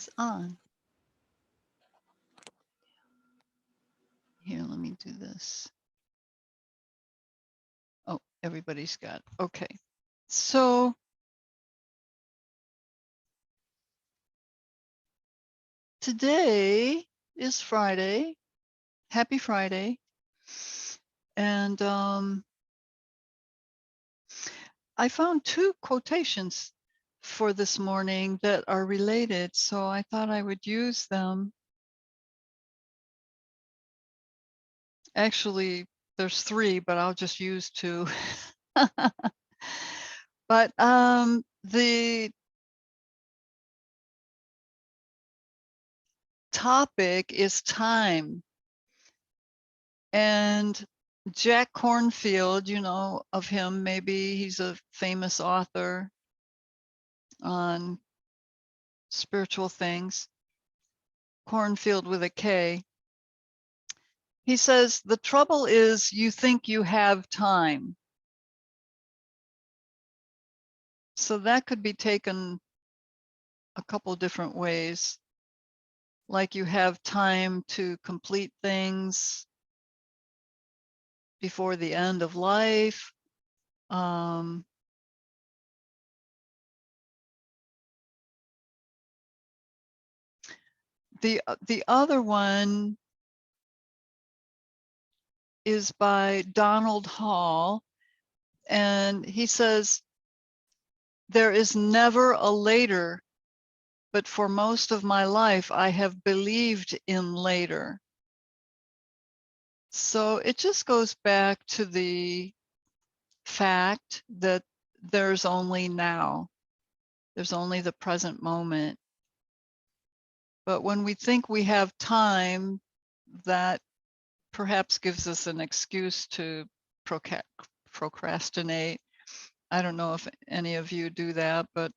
is on. Here, let me do this. Oh, everybody's got it. Okay. So today is Friday. Happy Friday. And I found two quotations for this morning that are related, so I thought I would use them. Actually, there's three, but I'll just use two. But the topic is time. And Jack Kornfield, you know of him, maybe he's a famous author on spiritual things. Kornfield with a K. He says, the trouble is you think you have time. So that could be taken a couple different ways. Like you have time to complete things before the end of life. The other one is by Donald Hall, and he says, there is never a later, but for most of my life, I have believed in later. So it just goes back to the fact that there's only now. There's only the present moment. But when we think we have time, that perhaps gives us an excuse to procrastinate. I don't know if any of you do that, but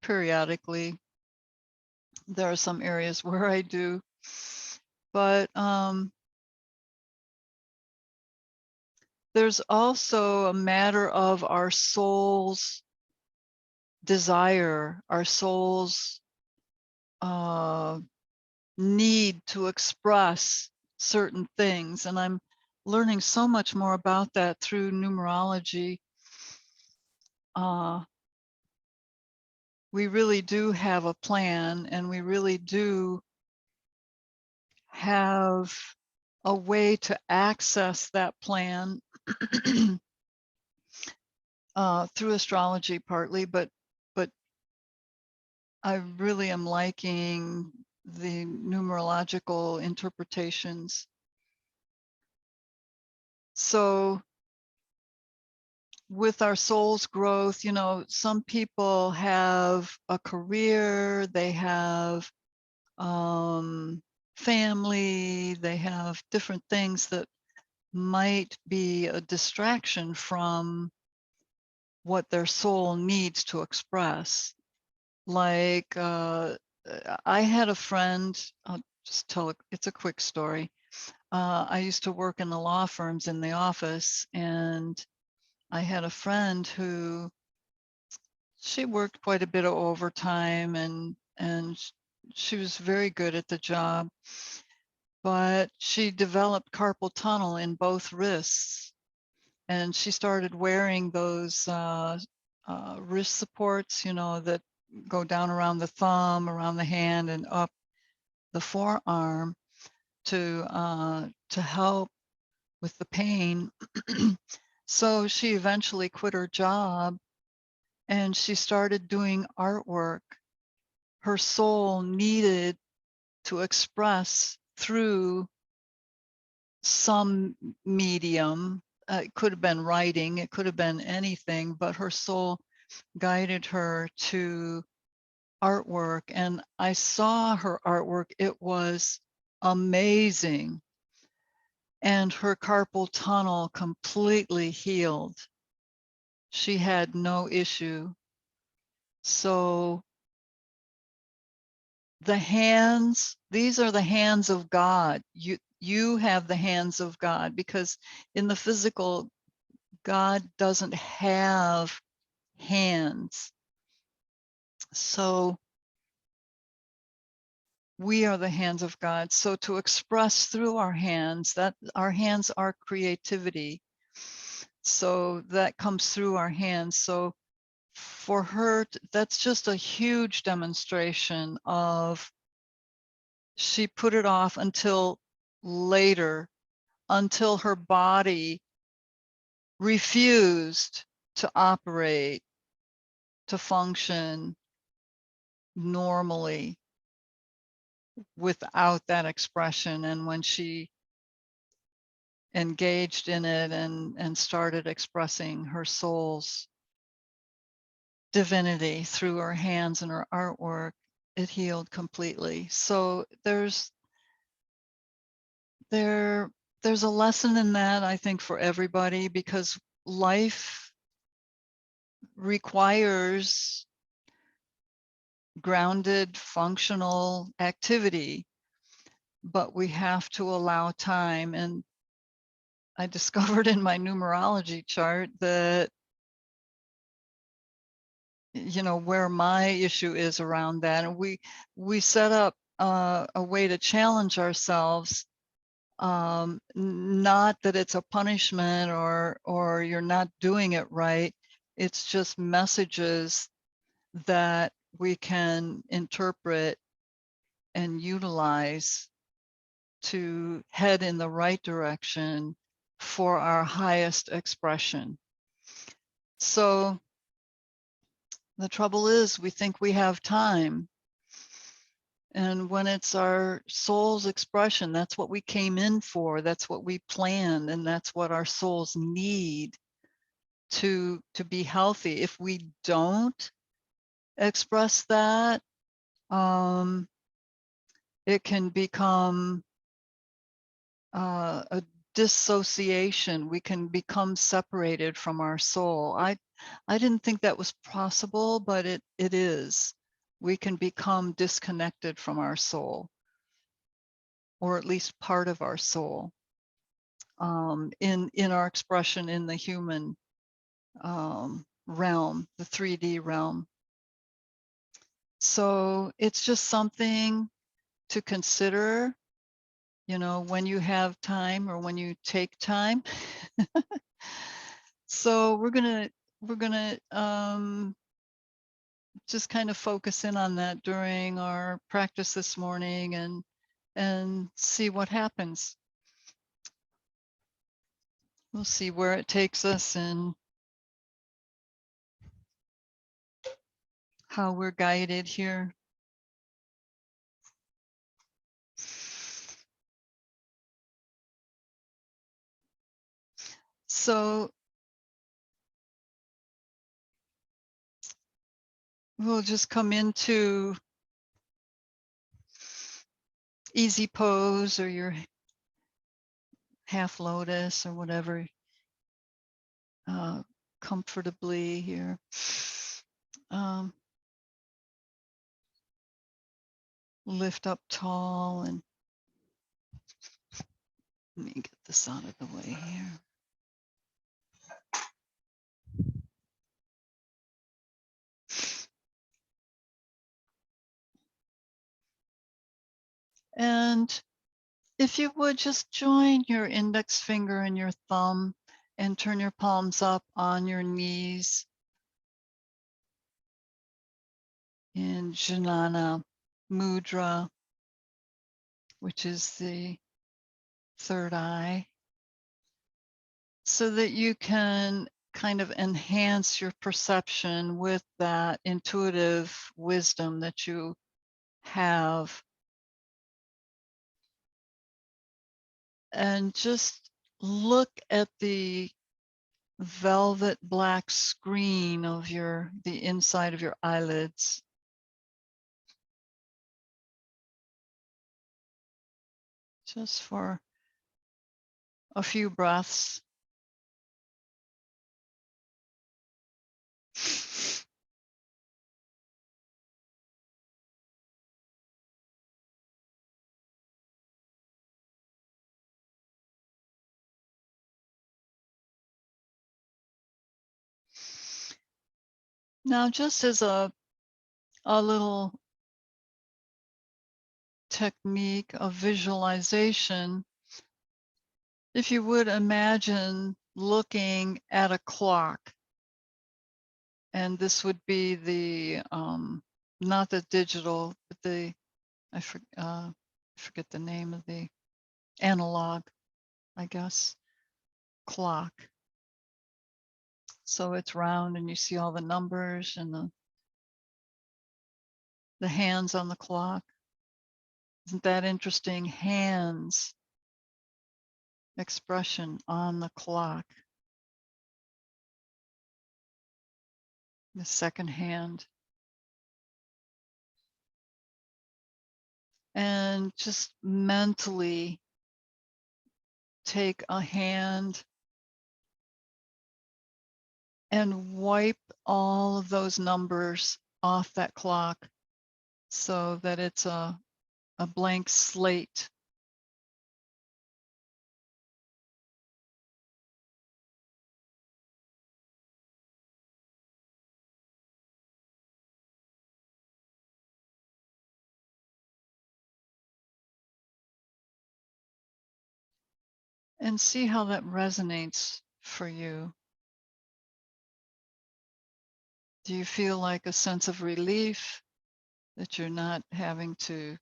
periodically there are some areas where I do. But there's also a matter of our soul's desire, our soul's need to express certain things. And I'm learning so much more about that through numerology. We really do have a plan, and we really do have a way to access that plan through astrology partly, but I really am liking the numerological interpretations. So with our soul's growth, you know, some people have a career, they have family, they have different things that might be a distraction from what their soul needs to express. Like I had a friend, I'll just tell it's a quick story. I used to work in the law firms in the office, and I had a friend who, she worked quite a bit of overtime, and she was very good at the job, but she developed carpal tunnel in both wrists, and she started wearing those wrist supports, you know, that go down around the thumb, around the hand, and up the forearm to help with the pain. So she eventually quit her job and she started doing artwork. Her soul needed to express through some medium. It could have been writing, it could have been anything, but her soul guided her to artwork. And I saw her artwork. It was amazing. And her carpal tunnel completely healed. She had no issue. So the hands, these are the hands of God. You have the hands of God, because in the physical, God doesn't have hands. So we are the hands of God. So to express through our hands, that our hands are creativity. So that comes through our hands. So for her, that's just a huge demonstration of, she put it off until later, until her body refused to operate, to function normally without that expression. And when she engaged in it and started expressing her soul's divinity through her hands and her artwork, it healed completely. So there's a lesson in that, I think, for everybody, because life requires grounded, functional activity, but we have to allow time. And I discovered in my numerology chart that, you know, where my issue is around that. And we set up a way to challenge ourselves. Not that it's a punishment or you're not doing it right. It's just messages that we can interpret and utilize to head in the right direction for our highest expression. So the trouble is, we think we have time. And when it's our soul's expression, that's what we came in for, that's what we planned, and that's what our souls need to be healthy. If we don't express that, it can become a dissociation. We can become separated from our soul. I didn't think that was possible, but it is. We can become disconnected from our soul, or at least part of our soul, in our expression in the human realm, the 3D realm. So it's just something to consider, you know, when you have time or when you take time. So we're gonna just kind of focus in on that during our practice this morning and see what happens. We'll see where it takes us and how we're guided here. So we'll just come into easy pose or your half lotus or whatever, comfortably here. Lift up tall, and let me get this out of the way here. And if you would just join your index finger and your thumb and turn your palms up on your knees in Jnana Mudra, which is the third eye, so that you can kind of enhance your perception with that intuitive wisdom that you have. And just look at the velvet black screen of the inside of your eyelids. Just for a few breaths. Now, just as a little technique of visualization, if you would imagine looking at a clock, and this would be the not the digital, but the I forget the name of the analog, I guess, clock. So it's round and you see all the numbers and the hands on the clock. Isn't that interesting? Hands expression on the clock. The second hand. And just mentally take a hand and wipe all of those numbers off that clock so that it's a blank slate. And see how that resonates for you. Do you feel like a sense of relief that you're not having to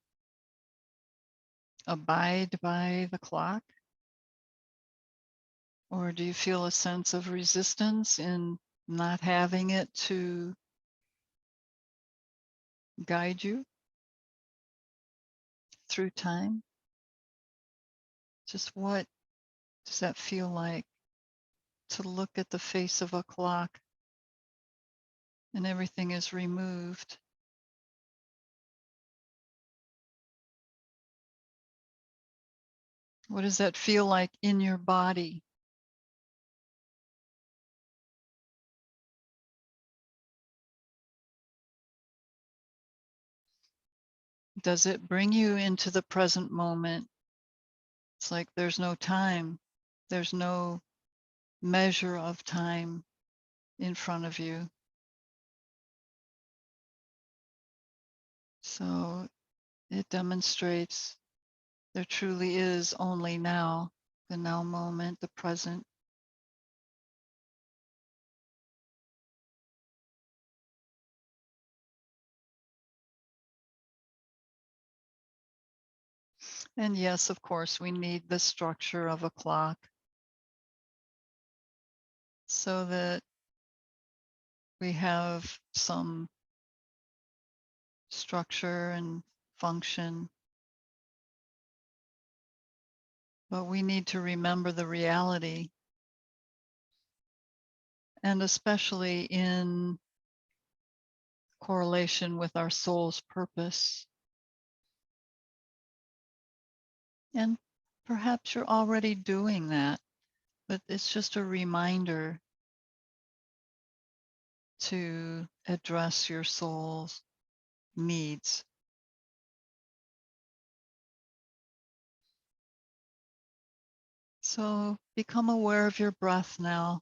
abide by the clock? Or do you feel a sense of resistance in not having it to guide you through time? Just what does that feel like to look at the face of a clock and everything is removed? What does that feel like in your body? Does it bring you into the present moment? It's like there's no time. There's no measure of time in front of you. So it demonstrates there truly is only now, the now moment, the present. And yes, of course, we need the structure of a clock so that we have some structure and function. But we need to remember the reality, and especially in correlation with our soul's purpose. And perhaps you're already doing that, but it's just a reminder to address your soul's needs. So become aware of your breath now.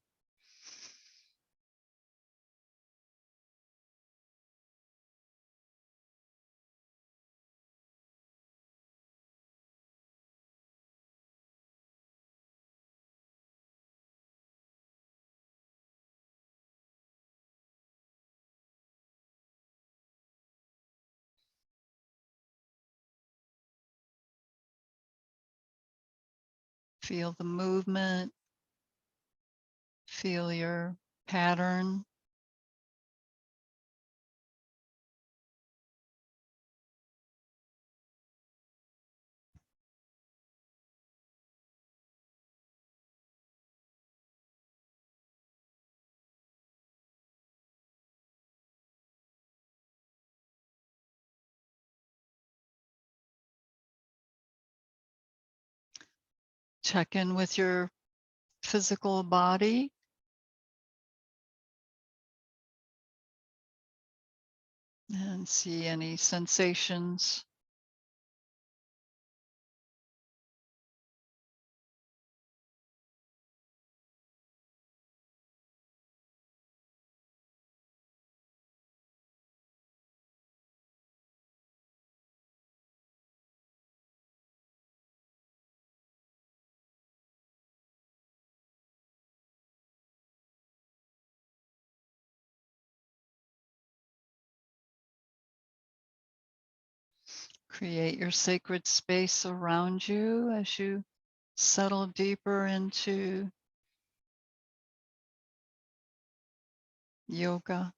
Feel the movement, feel your pattern. Check in with your physical body. And see any sensations. Create your sacred space around you as you settle deeper into yoga.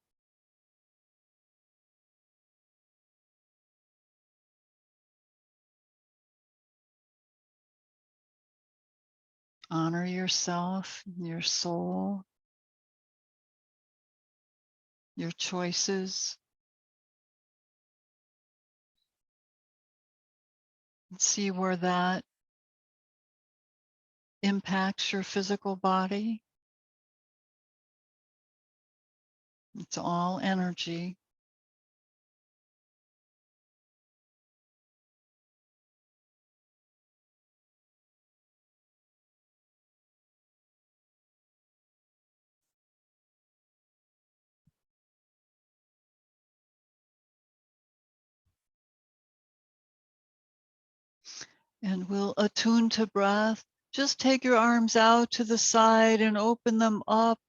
Honor yourself, your soul, your choices. And see where that impacts your physical body. It's all energy. And we'll attune to breath. Just take your arms out to the side and open them up,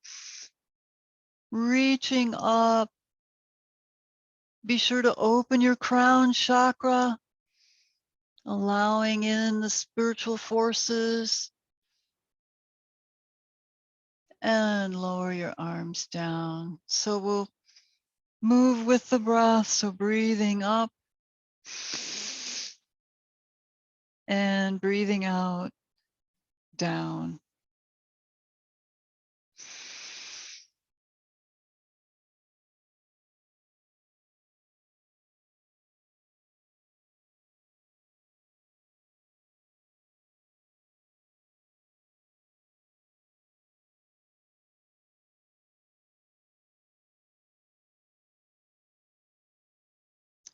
reaching up. Be sure to open your crown chakra, allowing in the spiritual forces, and lower your arms down. So we'll move with the breath. So breathing up and breathing out, down.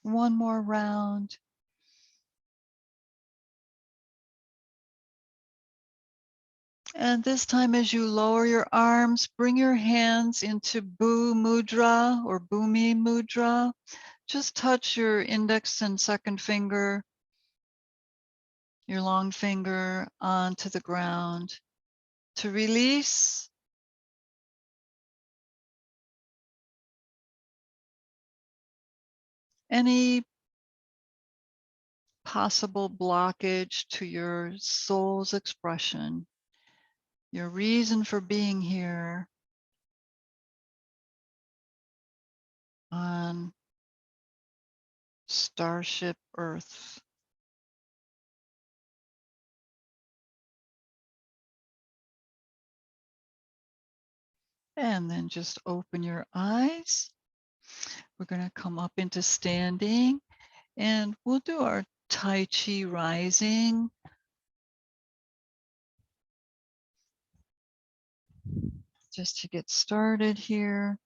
One more round. And this time, as you lower your arms, bring your hands into Bu Mudra or Bhumi Mudra. Just touch your index and second finger, your long finger onto the ground to release any possible blockage to your soul's expression, your reason for being here on Starship Earth. And then just open your eyes. We're going to come up into standing and we'll do our Tai Chi rising. Just to get started here.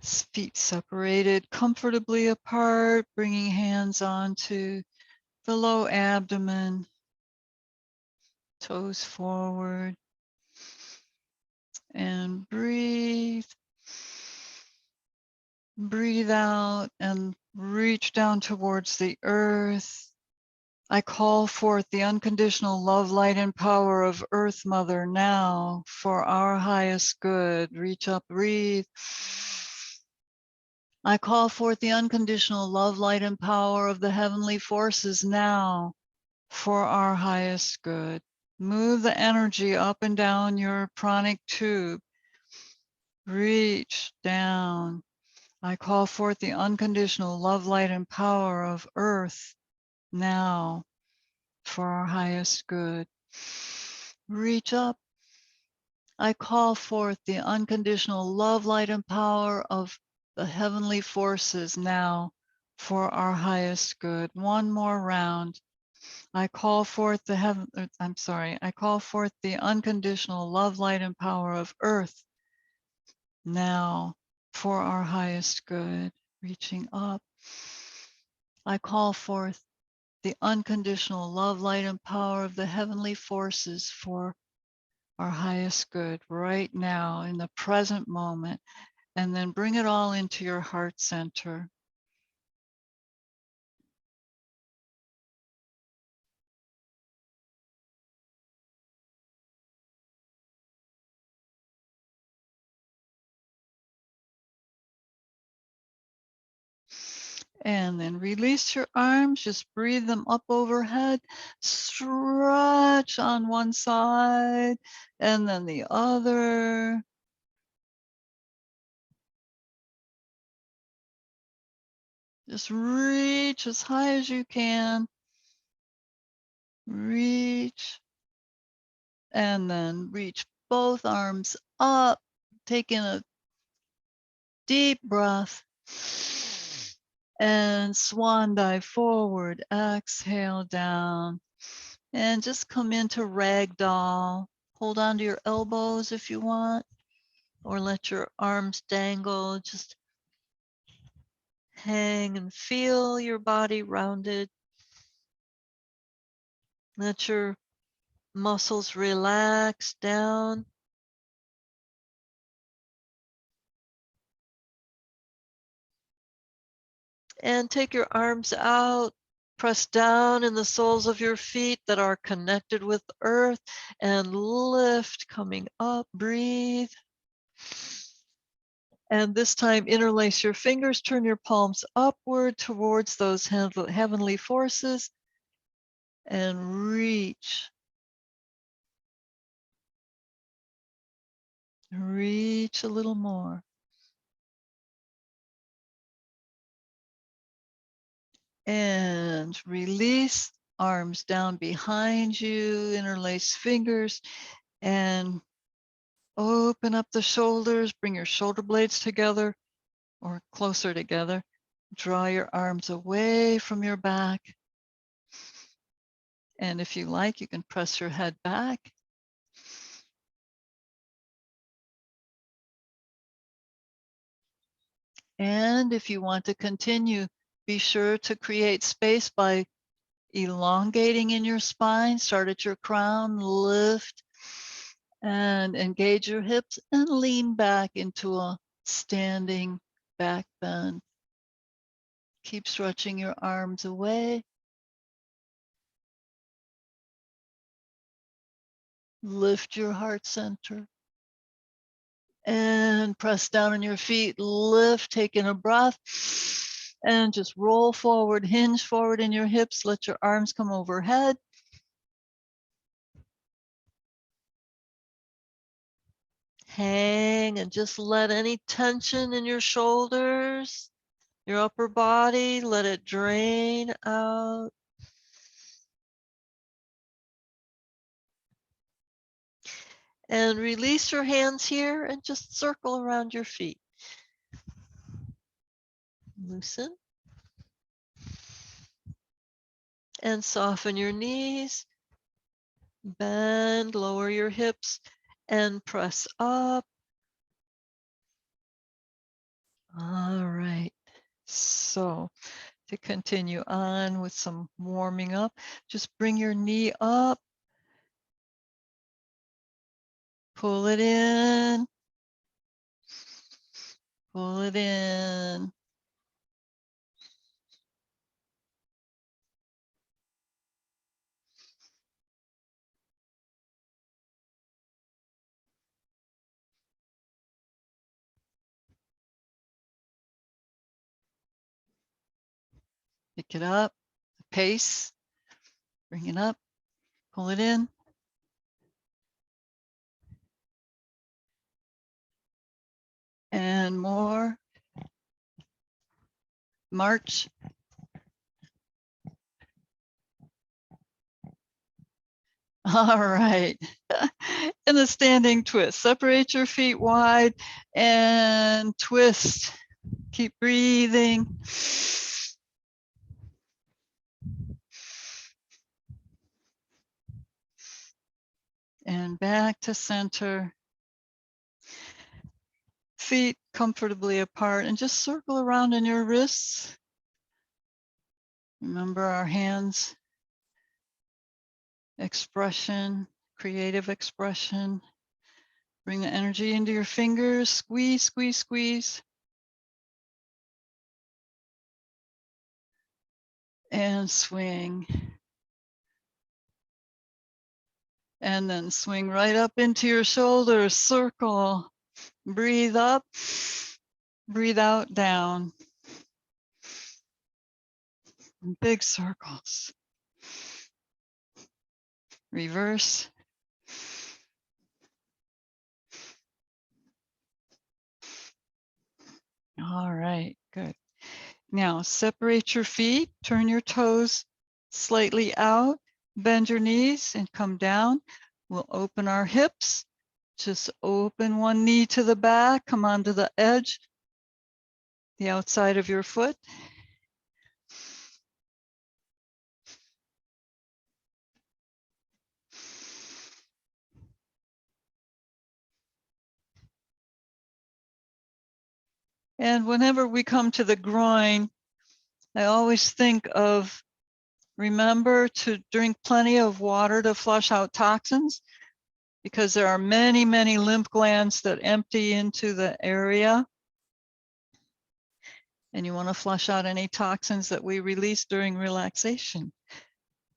Feet separated comfortably apart, bringing hands onto the low abdomen, toes forward, and breathe. Breathe out and reach down towards the earth. I call forth the unconditional love, light, and power of Earth Mother now for our highest good. Reach up, breathe. I call forth the unconditional love, light, and power of the heavenly forces now for our highest good. Move the energy up and down your pranic tube. Reach down. I call forth the unconditional love, light, and power of Earth now for our highest good. Reach up. I call forth the unconditional love, light, and power of the heavenly forces now for our highest good. One more round. I call forth I call forth the unconditional love, light, and power of Earth now for our highest good. Reaching up. I call forth the unconditional love, light, and power of the heavenly forces for our highest good right now in the present moment, and then bring it all into your heart center. And then release your arms, just breathe them up overhead, stretch on one side and then the other. Just reach as high as you can. Reach. And then reach both arms up, taking a deep breath. And swan dive forward, exhale down. And just come into ragdoll. Hold on to your elbows if you want, or let your arms dangle. Just hang and feel your body rounded. Let your muscles relax down. And take your arms out. Press down in the soles of your feet that are connected with earth and lift, coming up. Breathe. And this time, interlace your fingers, turn your palms upward towards those heavenly forces and reach. Reach a little more. And release, arms down behind you, interlace fingers, and open up the shoulders, bring your shoulder blades together or closer together. Draw your arms away from your back. And if you like, you can press your head back. And if you want to continue, be sure to create space by elongating in your spine. Start at your crown, lift, and engage your hips and lean back into a standing back bend. Keep stretching your arms away. Lift your heart center. And press down on your feet, lift, take in a breath, and just roll forward, hinge forward in your hips, let your arms come overhead. Hang and just let any tension in your shoulders, your upper body, let it drain out. And release your hands here and just circle around your feet. Loosen. And soften your knees. Bend, lower your hips, and press up. All right. So to continue on with some warming up, just bring your knee up. Pull it in. Pull it in. Pick it up. Pace. Bring it up. Pull it in. And more. March. All right. In the standing twist, separate your feet wide and twist. Keep breathing. And back to center. Feet comfortably apart and just circle around in your wrists. Remember our hands, expression, creative expression. Bring the energy into your fingers, squeeze, squeeze, squeeze. And swing. And then swing right up into your shoulders, circle. Breathe up, breathe out, down. Big circles. Reverse. All right, good. Now separate your feet, turn your toes slightly out, bend your knees and come down. We'll open our hips. Just open one knee to the back, come onto the edge, the outside of your foot. And whenever we come to the groin, I always think of, remember to drink plenty of water to flush out toxins, because there are many, many lymph glands that empty into the area. And you want to flush out any toxins that we release during relaxation.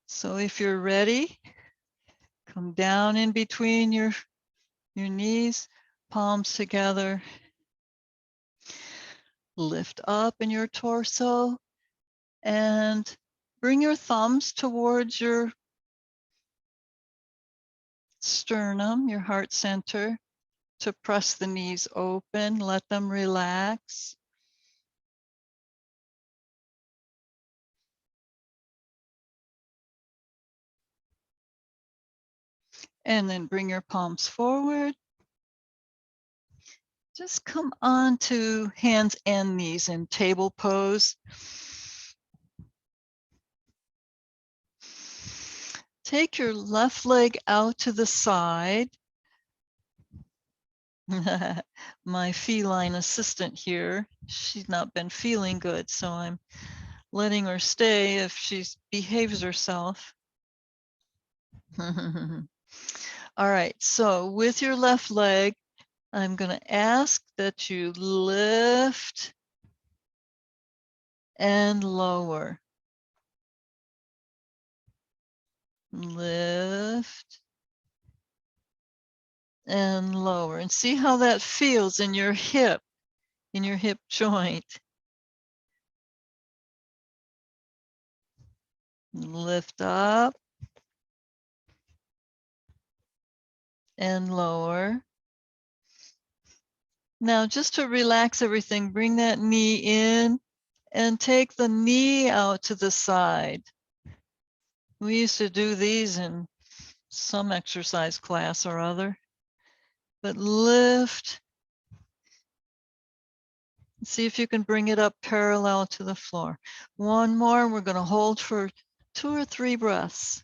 So if you're ready, come down in between your knees, palms together. Lift up in your torso and bring your thumbs towards your sternum, your heart center, to press the knees open, let them relax. And then bring your palms forward. Just come on to hands and knees in table pose. Take your left leg out to the side. My feline assistant here, she's not been feeling good, so I'm letting her stay if she behaves herself. All right, so with your left leg, I'm going to ask that you lift and lower. Lift and lower, and see how that feels in your hip joint. Lift up and lower. Now, just to relax everything, bring that knee in and take the knee out to the side. We used to do these in some exercise class or other. But lift. See if you can bring it up parallel to the floor. One more. We're going to hold for 2 or 3 breaths.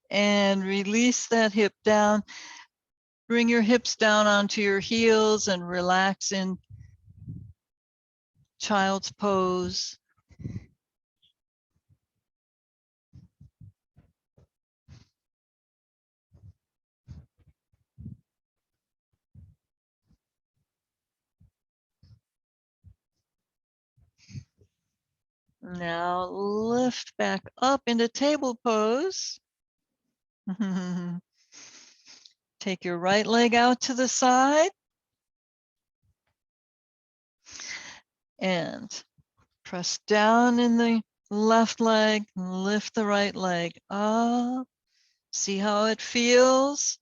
And release that hip down. Bring your hips down onto your heels and relax in child's pose. Now lift back up into table pose. Take your right leg out to the side and press down in the left leg, lift the right leg up. See how it feels.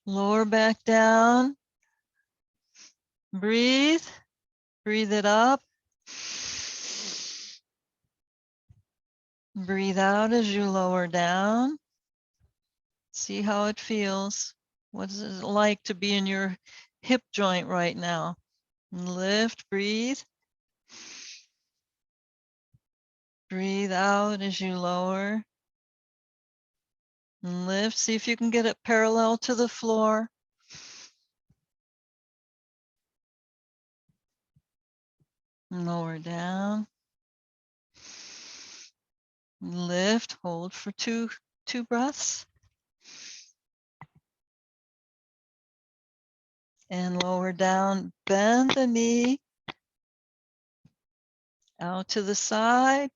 Lower back down. Breathe. Breathe it up. Breathe out as you lower down. See how it feels. What is it like to be in your hip joint right now? Lift, breathe. Breathe out as you lower. Lift, see if you can get it parallel to the floor. Lower down. Lift, hold for two breaths. And lower down, bend the knee out to the side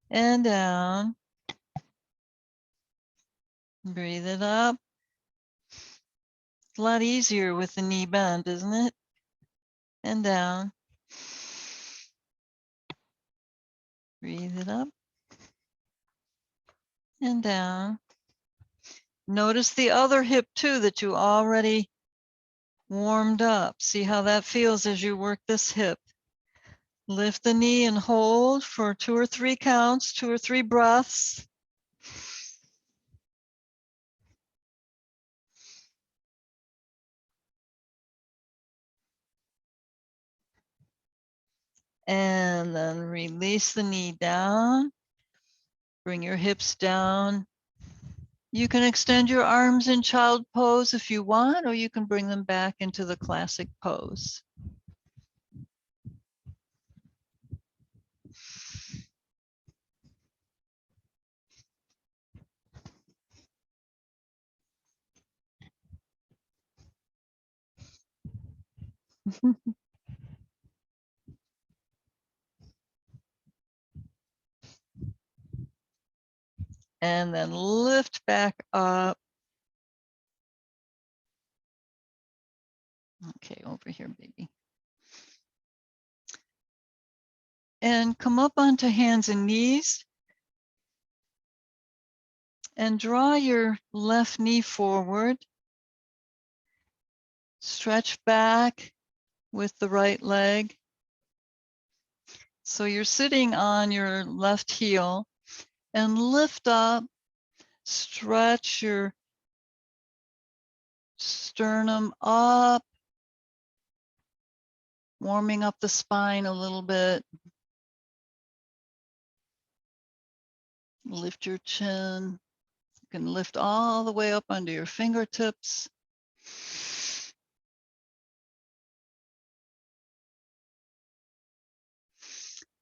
and down. Breathe it up It's a lot easier with the knee bend, isn't it? And down. Breathe it up and down. Notice the other hip too that you already warmed up. See how that feels as you work this hip. Lift the knee and hold for 2 or 3 counts, 2 or 3 breaths. And then release the knee down. Bring your hips down. You can extend your arms in child pose if you want, or you can bring them back into the classic pose. And then lift back up. Okay, over here, baby. And come up onto hands and knees. And draw your left knee forward. Stretch back with the right leg. So you're sitting on your left heel and lift up, stretch your sternum up, warming up the spine a little bit. Lift your chin. You can lift all the way up under your fingertips.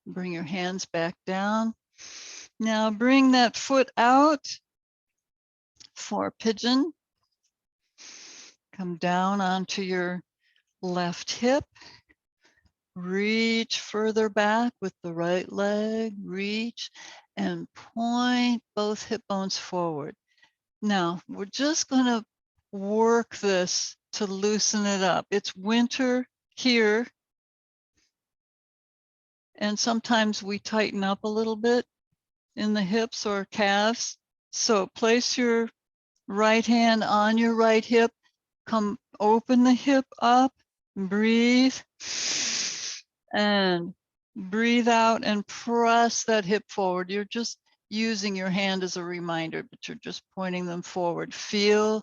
Bring your hands back down. Now bring that foot out for pigeon. Come down onto your left hip. Reach further back with the right leg. Reach and point both hip bones forward. Now, we're just going to work this to loosen it up. It's winter here, and sometimes we tighten up a little bit in the hips or calves. So place your right hand on your right hip. Come open the hip up, breathe, and breathe out and press that hip forward. You're just using your hand as a reminder, but you're just pointing them forward. Feel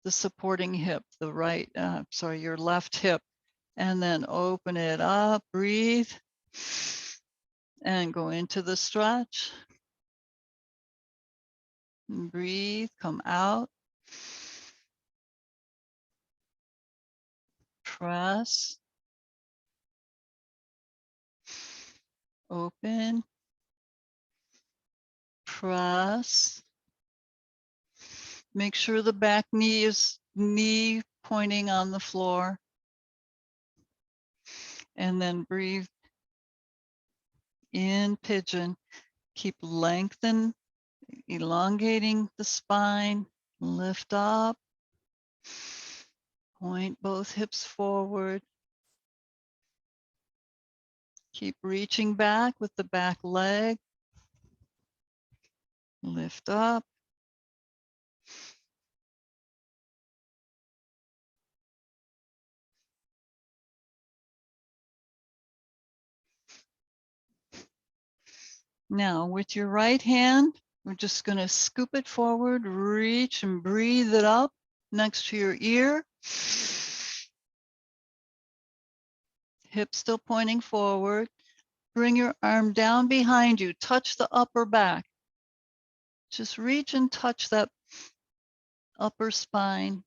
the supporting hip, your left hip, and then open it up, breathe, and go into the stretch. Breathe, come out. Press. Open. Press. Make sure the back knee is knee pointing on the floor. And then breathe in pigeon. Keep lengthen, elongating the spine. Lift up. Point both hips forward. Keep reaching back with the back leg. Lift up. Now with your right hand, we're just going to scoop it forward, reach and breathe it up next to your ear. Hip still pointing forward. Bring your arm down behind you. Touch the upper back. Just reach and touch that upper spine.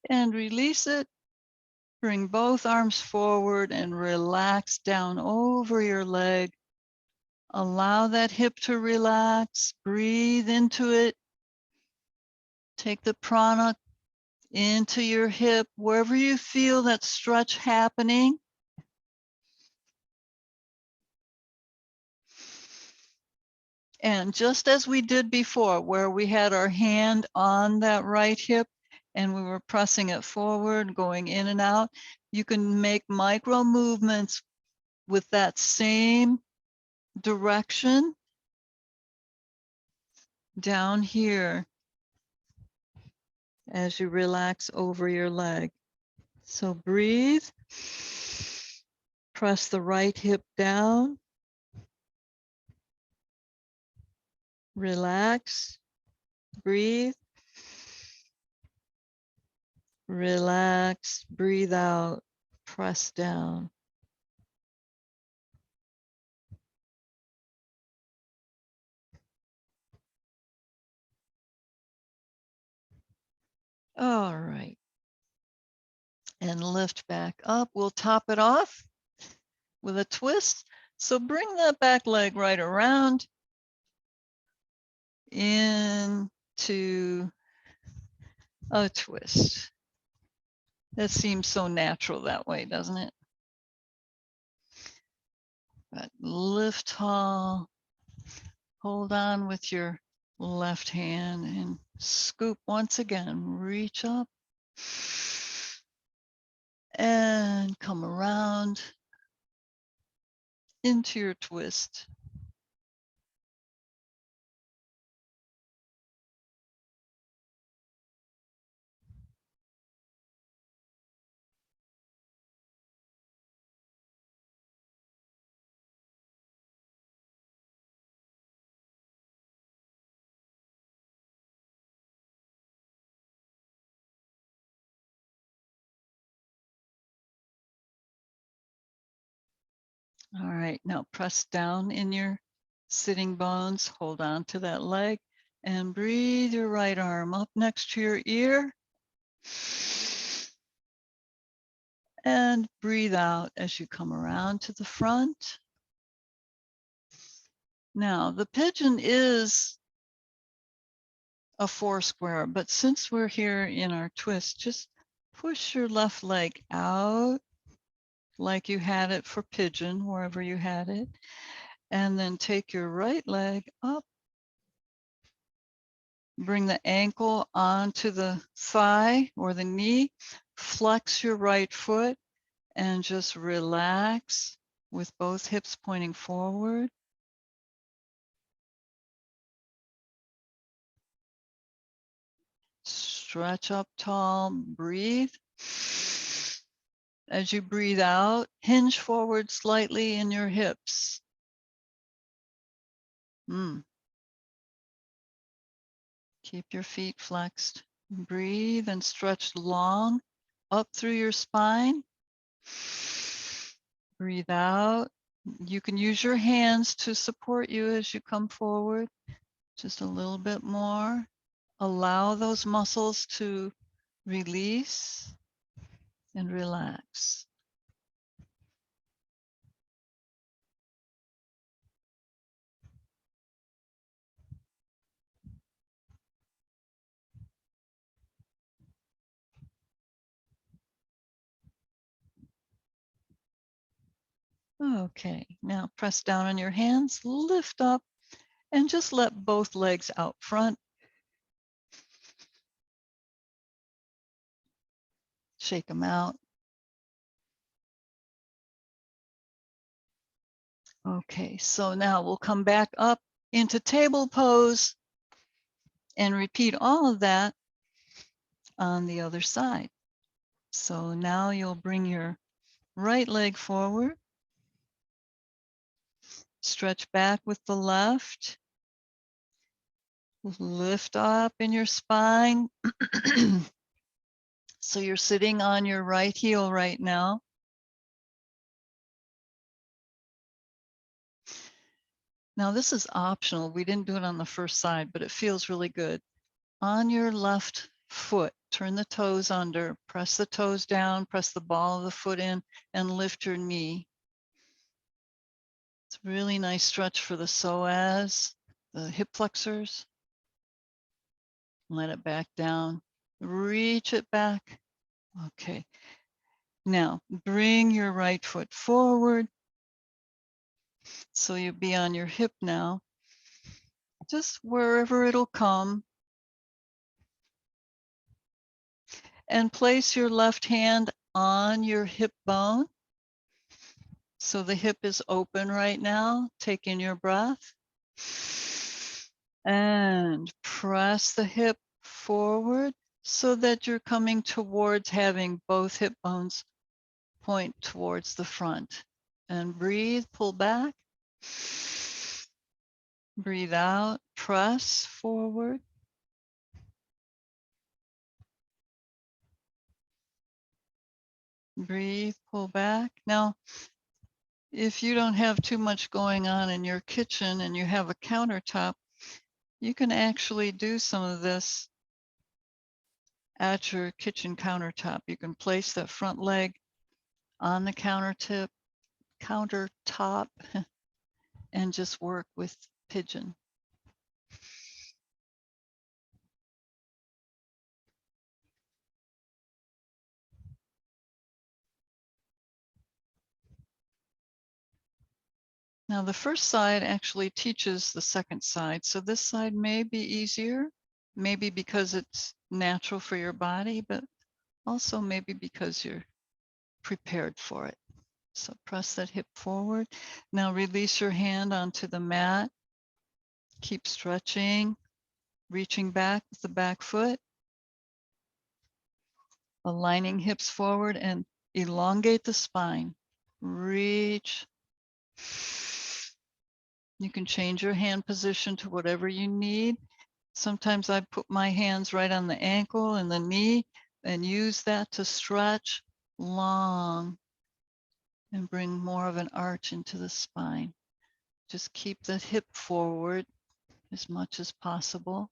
And release it. Bring both arms forward and relax down over your leg. Allow that hip to relax. Breathe into it. Take the prana into your hip, wherever you feel that stretch happening. And just as we did before, where we had our hand on that right hip and we were pressing it forward, going in and out, you can make micro movements with that same direction down here as you relax over your leg. So breathe, press the right hip down, relax, breathe, relax, breathe out, press down. All right. And lift back up. We'll top it off with a twist. So bring that back leg right around into a twist. That seems so natural that way, doesn't it? But lift tall, hold on with your left hand and scoop once again, reach up and come around into your twist. All right, now press down in your sitting bones, hold on to that leg and breathe your right arm up next to your ear. And breathe out as you come around to the front. Now, the pigeon is a 4 square, but since we're here in our twist, just push your left leg out like you had it for pigeon, wherever you had it, and then take your right leg up. Bring the ankle onto the thigh or the knee, flex your right foot, and just relax with both hips pointing forward. Stretch up tall, breathe. As you breathe out, hinge forward slightly in your hips. Keep your feet flexed. Breathe and stretch long up through your spine. Breathe out. You can use your hands to support you as you come forward. Just a little bit more. Allow those muscles to release and relax. Okay, now press down on your hands, lift up, and just let both legs out front. Shake them out. Okay, so now we'll come back up into table pose and repeat all of that on the other side. So now you'll bring your right leg forward, stretch back with the left, lift up in your spine. So you're sitting on your right heel right now. Now this is optional. We didn't do it on the first side, but it feels really good. On your left foot, turn the toes under, press the toes down, press the ball of the foot in, and lift your knee. It's a really nice stretch for the psoas, the hip flexors. Let it back down, reach it back. Okay, now bring your right foot forward. So you'll be on your hip now. just wherever it'll come. And place your left hand on your hip bone. So the hip is open right now. Take in your breath. And press the hip forward so that you're coming towards having both hip bones point towards the front. And breathe, pull back. Breathe out, press forward. Breathe, pull back. Now, if you don't have too much going on in your kitchen and you have a countertop, you can actually do some of this at your kitchen countertop. You can place that front leg on the countertop and just work with pigeon. Now the first side actually teaches the second side. So this side may be easier, maybe because it's natural for your body, but also maybe because you're prepared for it. So press that hip forward. Now release your hand onto the mat. Keep stretching, reaching back with the back foot. Aligning hips forward and elongate the spine. Reach. You can change your hand position to whatever you need. Sometimes I put my hands right on the ankle and the knee and use that to stretch long and bring more of an arch into the spine. Just keep the hip forward as much as possible.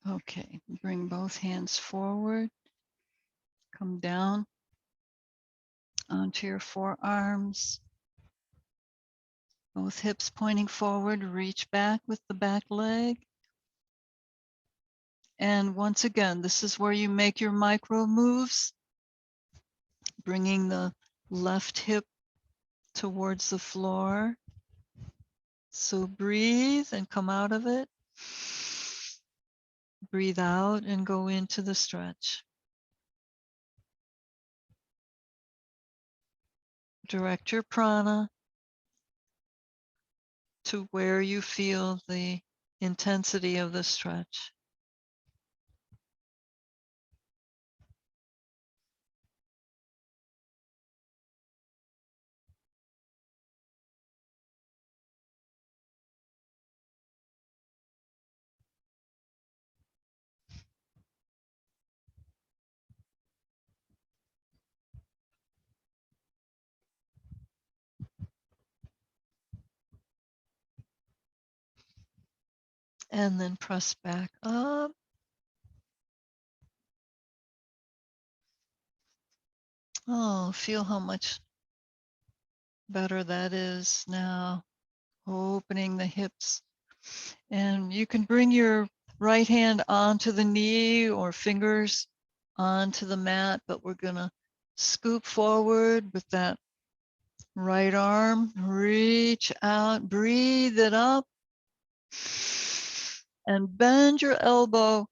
Okay, bring both hands forward. Come down onto your forearms. Both hips pointing forward, reach back with the back leg. And once again, this is where you make your micro moves, bringing the left hip towards the floor. So breathe and come out of it. Breathe out and go into the stretch. Direct your prana to where you feel the intensity of the stretch. And then press back up. Oh, feel how much better that is now. Opening the hips. And you can bring your right hand onto the knee or fingers onto the mat, but we're going to scoop forward with that right arm. Reach out, breathe it up, and bend your elbow,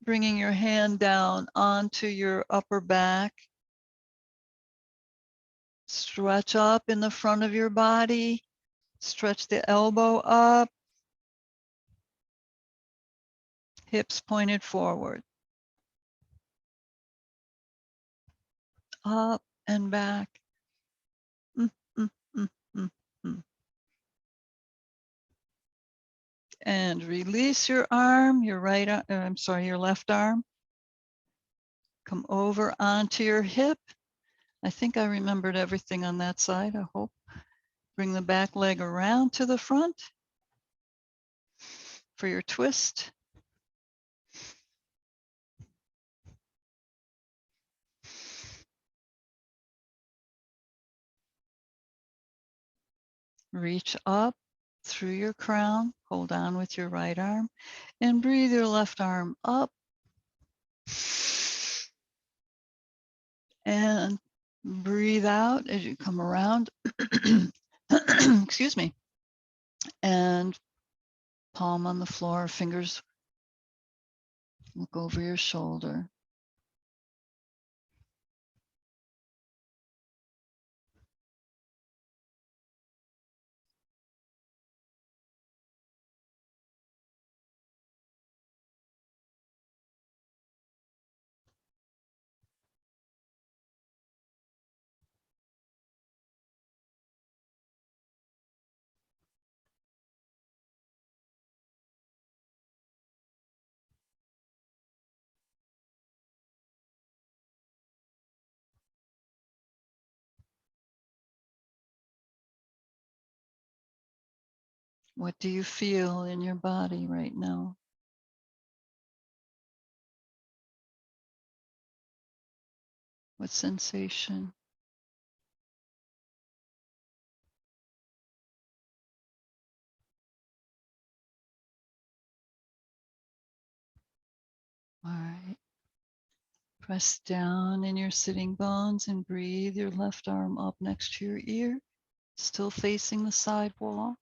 bringing your hand down onto your upper back. Stretch up in the front of your body. Stretch the elbow up. Hips pointed forward. Up and back. Mm, mm, mm, mm, mm. And release your arm, your your left arm. Come over onto your hip. I think I remembered everything on that side, I hope. Bring the back leg around to the front. for your twist. Reach up through your crown, hold on with your right arm, and breathe your left arm up. And breathe out as you come around. Excuse me. And palm on the floor, fingers look over your shoulder. What do you feel in your body right now? What sensation? All right. Press down in your sitting bones and breathe your left arm up next to your ear, still facing the side wall.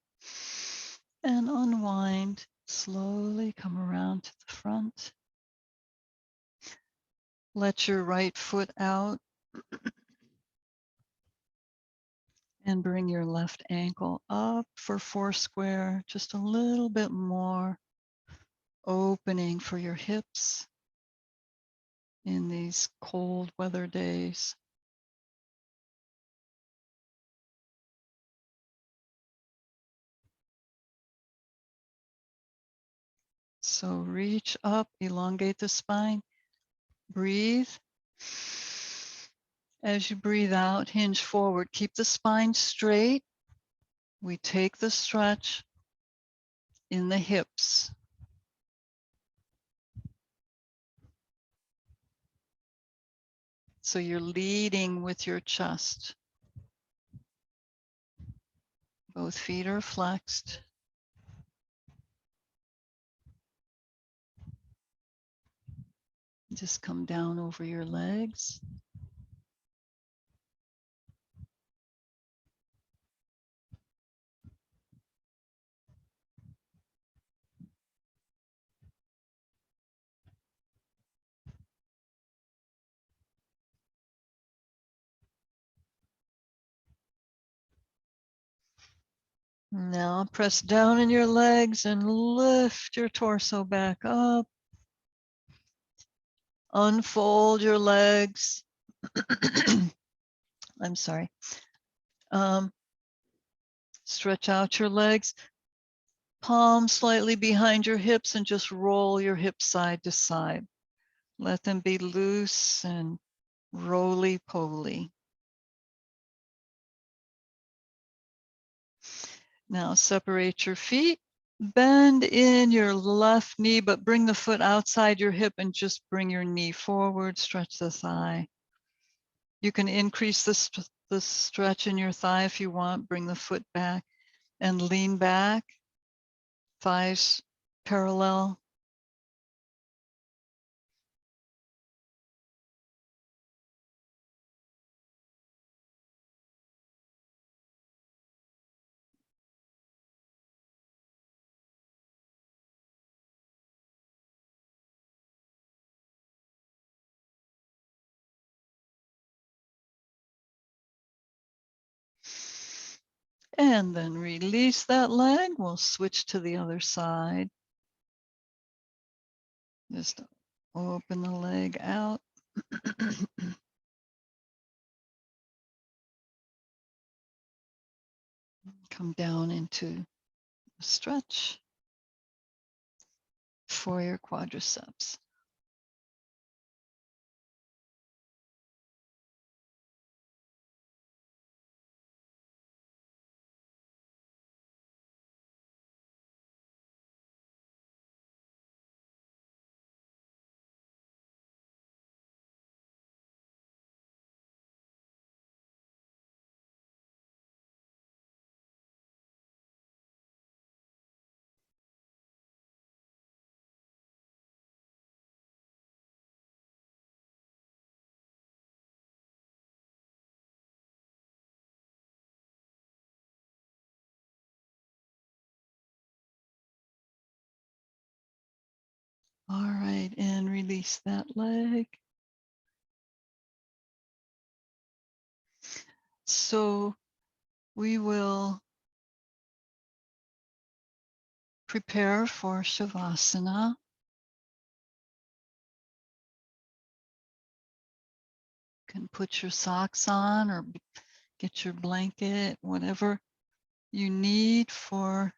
And unwind. Slowly come around to the front. Let your right foot out and bring your left ankle up for four square, just a little bit more opening for your hips in these cold weather days. So reach up, elongate the spine, breathe. As you breathe out, hinge forward, keep the spine straight. We take the stretch in the hips. So you're leading with your chest. Both feet are flexed. Just come down over your legs. Now press down in your legs and lift your torso back up. Unfold your legs. I'm sorry. Stretch out your legs. Palms slightly behind your hips and just roll your hips side to side. Let them be loose and roly-poly. Now separate your feet. Bend in your left knee, but bring the foot outside your hip and just bring your knee forward. Stretch the thigh. You can increase the stretch in your thigh if you want. Bring the foot back and lean back. Thighs parallel. And then release that leg. We'll switch to the other side. Just open the leg out. Come down into a stretch for your quadriceps. All right, and release that leg. So we will prepare for Shavasana. You can put your socks on or get your blanket, whatever you need for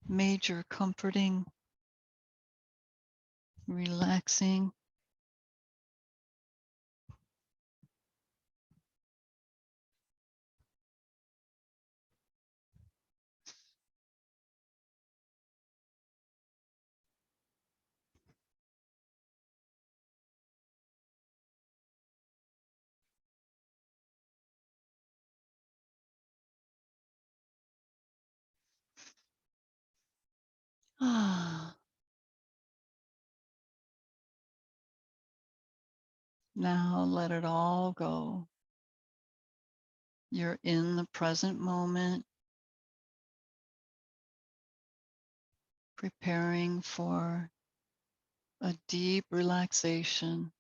major comforting, relaxing. Ah, now let it all go. You're in the present moment, preparing for a deep relaxation.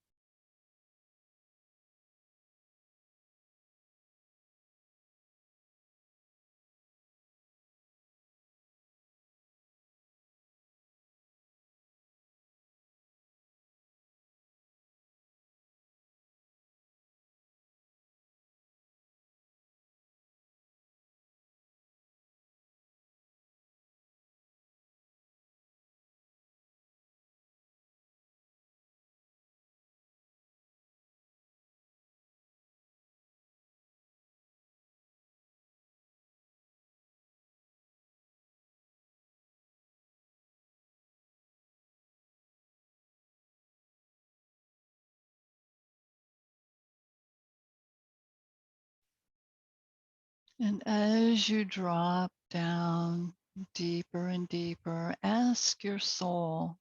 And as you drop down deeper and deeper, ask your soul,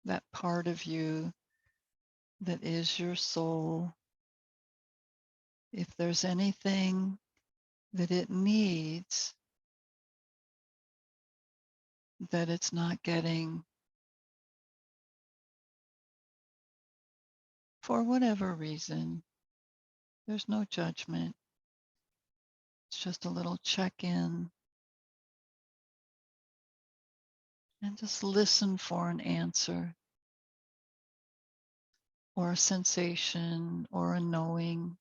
that part of you that is your soul, if there's anything that it needs that it's not getting for whatever reason. There's no judgment. It's just a little check in and just listen for an answer or a sensation or a knowing.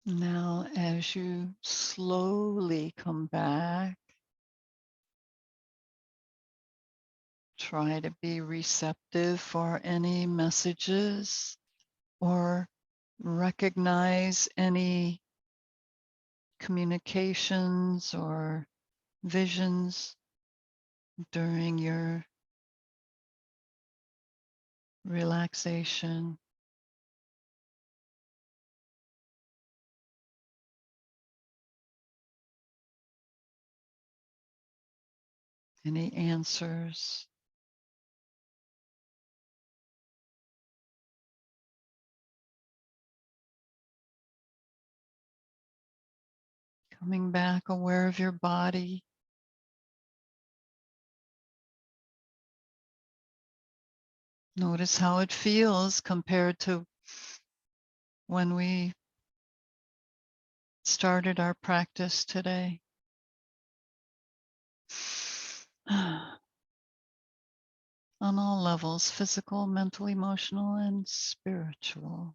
Now, as you slowly come back, try to be receptive for any messages or recognize any communications or visions during your relaxation. Any answers? Coming back aware of your body. Notice how it feels compared to when we started our practice today. On all levels, physical, mental, emotional, and spiritual.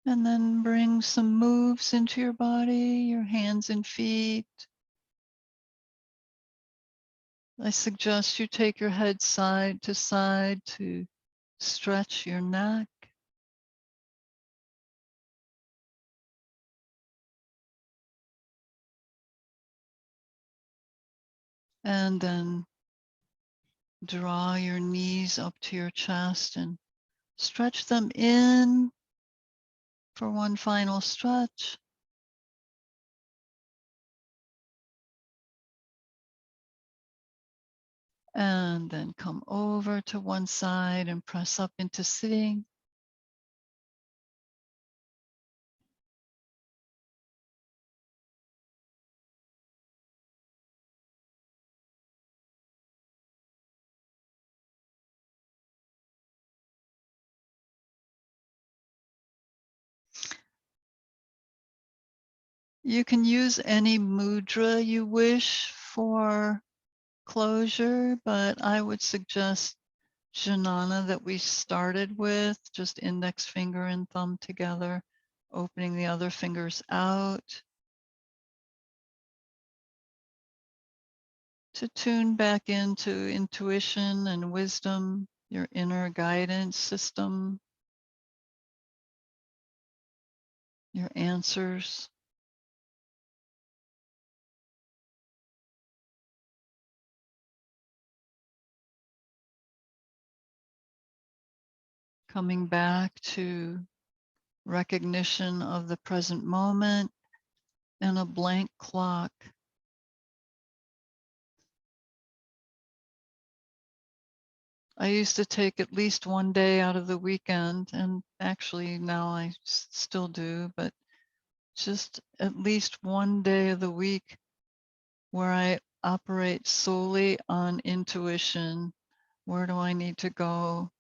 And then bring some moves into your body, your hands and feet. I suggest you take your head side to side to stretch your neck. And then draw your knees up to your chest and stretch them in for one final stretch. And then come over to one side and press up into sitting. You can use any mudra you wish for closure, but I would suggest Jnana that we started with, just index finger and thumb together, opening the other fingers out to tune back into intuition and wisdom, your inner guidance system, your answers. Coming back to recognition of the present moment and a blank clock. I used to take at least one day out of the weekend, and actually now I still do, but just at least one day of the week where I operate solely on intuition. Where do I need to go?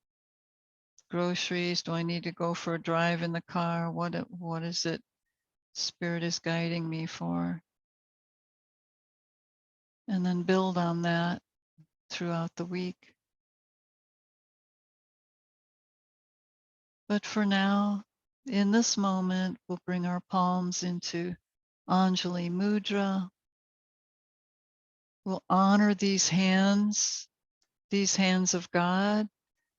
Groceries? Do I need to go for a drive in the car? What is it Spirit is guiding me for? And then build on that throughout the week. But for now, in this moment, we'll bring our palms into Anjali Mudra. We'll honor these hands of God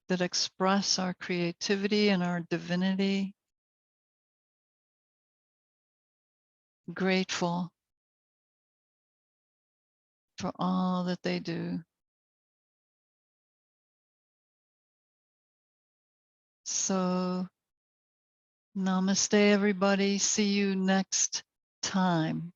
that express our creativity and our divinity. Grateful for all that they do. So, namaste, everybody. See you next time.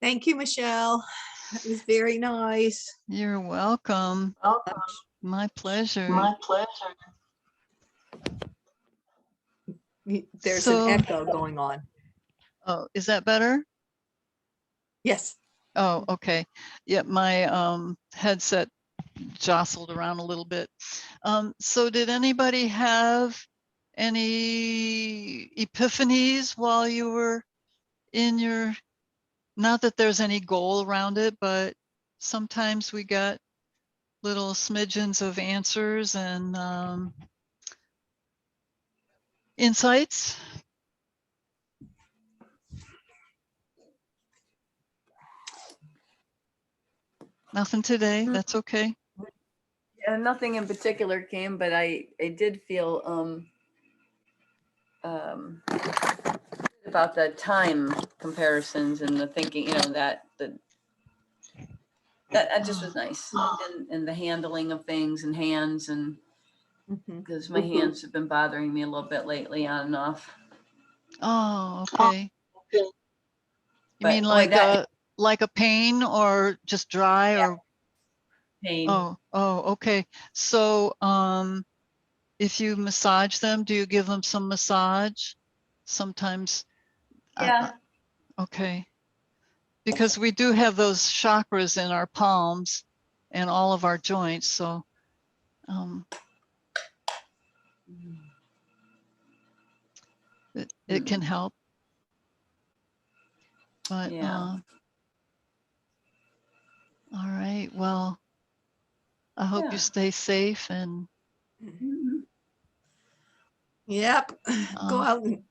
Thank you, Michelle. It was very nice. You're welcome. My pleasure. My pleasure. There's an echo going on. Oh, is that better? Yes. Oh, okay. Yeah, my headset jostled around a little bit. So did anybody have any epiphanies while you were in your, not that there's any goal around it, but sometimes we got little smidgens of answers and insights? Nothing today, that's okay. Yeah, nothing in particular came, but I did feel about the time comparisons and the thinking, you know, that just was nice. And the handling of things and hands, and because my hands have been bothering me a little bit lately on and off. Oh, okay. You mean But boy, that like a pain or just dry or? pain. Oh, okay. So, if you massage them, do you give them some massage? Sometimes, Yeah. okay. Because we do have those chakras in our palms and all of our joints, so it can help. But Yeah. all right, well, I hope you stay safe and Yep. Go out and